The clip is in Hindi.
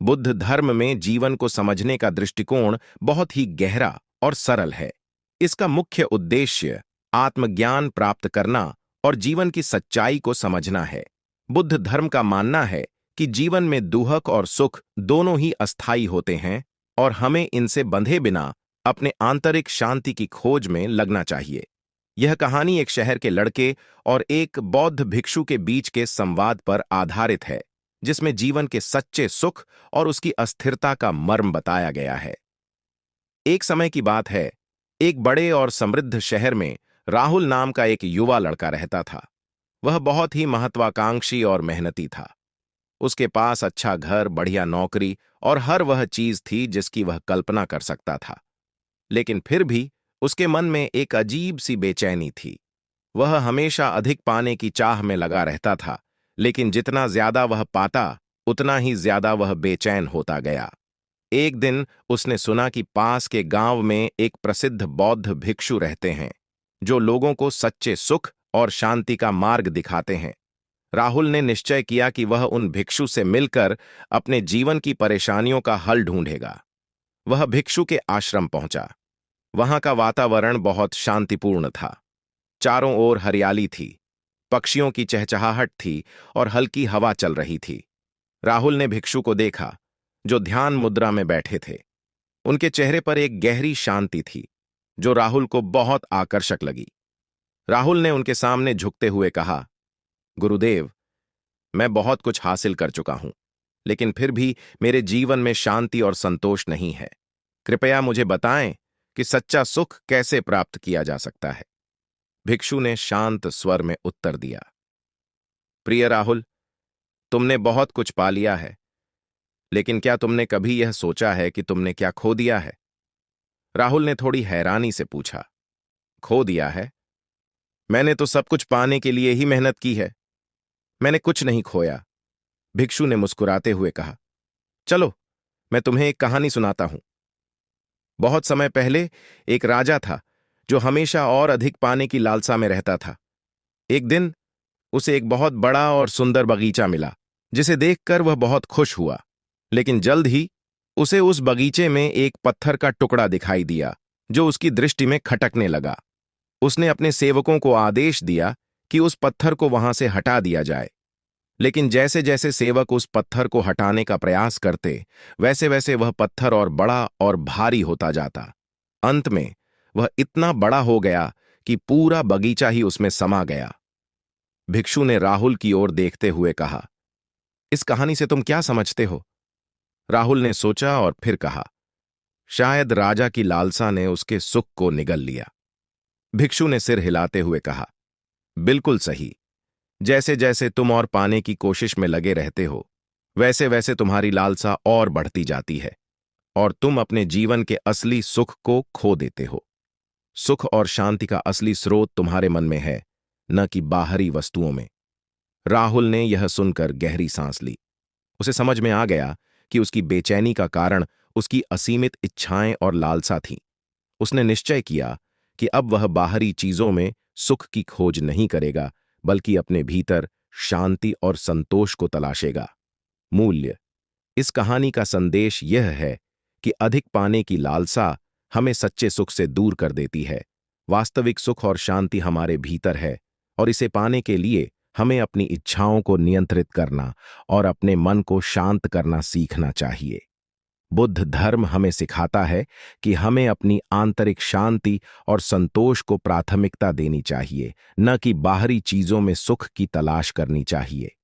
बुद्ध धर्म में जीवन को समझने का दृष्टिकोण बहुत ही गहरा और सरल है। इसका मुख्य उद्देश्य आत्मज्ञान प्राप्त करना और जीवन की सच्चाई को समझना है। बुद्ध धर्म का मानना है कि जीवन में दुख और सुख दोनों ही अस्थायी होते हैं और हमें इनसे बंधे बिना अपने आंतरिक शांति की खोज में लगना चाहिए। यह कहानी एक शहर के लड़के और एक बौद्ध भिक्षु के बीच के संवाद पर आधारित है, जिसमें जीवन के सच्चे सुख और उसकी अस्थिरता का मर्म बताया गया है। एक समय की बात है, एक बड़े और समृद्ध शहर में राहुल नाम का एक युवा लड़का रहता था। वह बहुत ही महत्वाकांक्षी और मेहनती था। उसके पास अच्छा घर, बढ़िया नौकरी और हर वह चीज थी जिसकी वह कल्पना कर सकता था। लेकिन फिर भी उसके मन में एक अजीब सी बेचैनी थी। वह हमेशा अधिक पाने की चाह में लगा रहता था, लेकिन जितना ज्यादा वह पाता उतना ही ज्यादा वह बेचैन होता गया। एक दिन उसने सुना कि पास के गांव में एक प्रसिद्ध बौद्ध भिक्षु रहते हैं, जो लोगों को सच्चे सुख और शांति का मार्ग दिखाते हैं। राहुल ने निश्चय किया कि वह उन भिक्षु से मिलकर अपने जीवन की परेशानियों का हल ढूंढेगा। वह भिक्षु के आश्रम पहुंचा। वहां का वातावरण बहुत शांतिपूर्ण था। चारों ओर हरियाली थी, पक्षियों की चहचहाहट थी और हल्की हवा चल रही थी। राहुल ने भिक्षु को देखा, जो ध्यान मुद्रा में बैठे थे। उनके चेहरे पर एक गहरी शांति थी, जो राहुल को बहुत आकर्षक लगी। राहुल ने उनके सामने झुकते हुए कहा, गुरुदेव, मैं बहुत कुछ हासिल कर चुका हूं, लेकिन फिर भी मेरे जीवन में शांति और संतोष नहीं है। कृपया मुझे बताएं कि सच्चा सुख कैसे प्राप्त किया जा सकता है। भिक्षु ने शांत स्वर में उत्तर दिया, प्रिय राहुल, तुमने बहुत कुछ पा लिया है, लेकिन क्या तुमने कभी यह सोचा है कि तुमने क्या खो दिया है? राहुल ने थोड़ी हैरानी से पूछा, खो दिया है? मैंने तो सब कुछ पाने के लिए ही मेहनत की है। मैंने कुछ नहीं खोया। भिक्षु ने मुस्कुराते हुए कहा, चलो मैं तुम्हें एक कहानी सुनाता हूं। बहुत समय पहले एक राजा था जो हमेशा और अधिक पाने की लालसा में रहता था। एक दिन उसे एक बहुत बड़ा और सुंदर बगीचा मिला, जिसे देखकर वह बहुत खुश हुआ। लेकिन जल्द ही उसे उस बगीचे में एक पत्थर का टुकड़ा दिखाई दिया, जो उसकी दृष्टि में खटकने लगा। उसने अपने सेवकों को आदेश दिया कि उस पत्थर को वहां से हटा दिया जाए। लेकिन जैसे जैसे सेवक उस पत्थर को हटाने का प्रयास करते, वैसे वैसे वह पत्थर और बड़ा और भारी होता जाता। अंत में वह इतना बड़ा हो गया कि पूरा बगीचा ही उसमें समा गया। भिक्षु ने राहुल की ओर देखते हुए कहा, इस कहानी से तुम क्या समझते हो? राहुल ने सोचा और फिर कहा, शायद राजा की लालसा ने उसके सुख को निगल लिया। भिक्षु ने सिर हिलाते हुए कहा, बिल्कुल सही। जैसे जैसे तुम और पाने की कोशिश में लगे रहते हो, वैसे वैसे तुम्हारी लालसा और बढ़ती जाती है और तुम अपने जीवन के असली सुख को खो देते हो। सुख और शांति का असली स्रोत तुम्हारे मन में है, न कि बाहरी वस्तुओं में। राहुल ने यह सुनकर गहरी सांस ली। उसे समझ में आ गया कि उसकी बेचैनी का कारण उसकी असीमित इच्छाएं और लालसा थीं। उसने निश्चय किया कि अब वह बाहरी चीजों में सुख की खोज नहीं करेगा, बल्कि अपने भीतर शांति और संतोष को तलाशेगा। मूल्य: इस कहानी का संदेश यह है कि अधिक पाने की लालसा हमें सच्चे सुख से दूर कर देती है। वास्तविक सुख और शांति हमारे भीतर है और इसे पाने के लिए हमें अपनी इच्छाओं को नियंत्रित करना और अपने मन को शांत करना सीखना चाहिए। बुद्ध धर्म हमें सिखाता है कि हमें अपनी आंतरिक शांति और संतोष को प्राथमिकता देनी चाहिए, न कि बाहरी चीजों में सुख की तलाश करनी चाहिए।